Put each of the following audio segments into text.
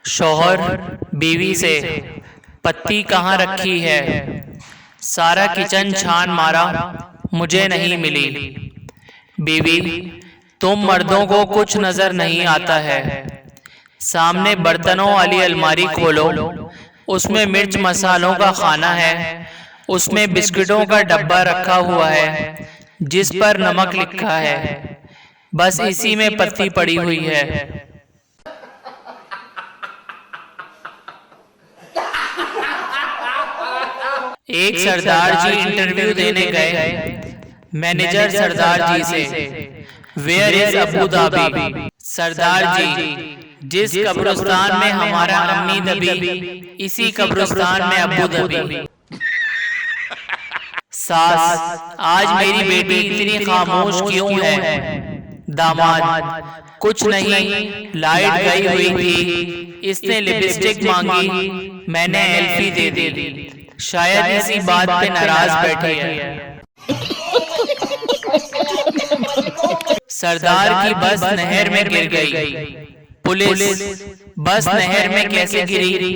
शौहर बीवी से पत्ती कहाँ रखी है। सारा किचन छान मारा, मुझे नहीं मिली। बीवी, तुम मर्दों को कुछ नजर नहीं आता है। सामने बर्तनों वाली अलमारी खोलो, उसमें मिर्च मसालों का खाना है। उसमें बिस्किटों का डब्बा रखा हुआ है जिस पर नमक लिखा है। बस इसी में पत्ती पड़ी हुई है। एक सरदार जी इंटरव्यू देने गए। मैनेजर सरदार जी से, वेयर इज अबू धाबी। सरदार जी, जिस कब्रिस्तान में हमारा अम्मी दबी, इसी कब्रिस्तान में अबू दबी। सास, आज मेरी बेटी इतनी खामोश क्यों है। दामाद, कुछ नहीं, लाइट गई हुई थी, इसने लिपस्टिक मांगी, मैंने एल्फी दे दी। शायद इसी बात पे नाराज बैठी है। सरदार की बस नहर में गिर गई। पुलिस, बस नहर में कैसे गिरी।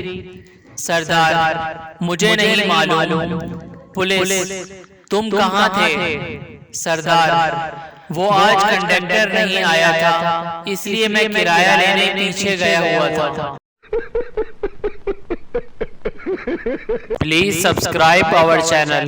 सरदार, मुझे नहीं मालूम। पुलिस, तुम कहाँ थे। सरदार, वो आज कंडक्टर नहीं आया था, इसलिए मैं किराया लेने पीछे गया हुआ था। Please subscribe our channel.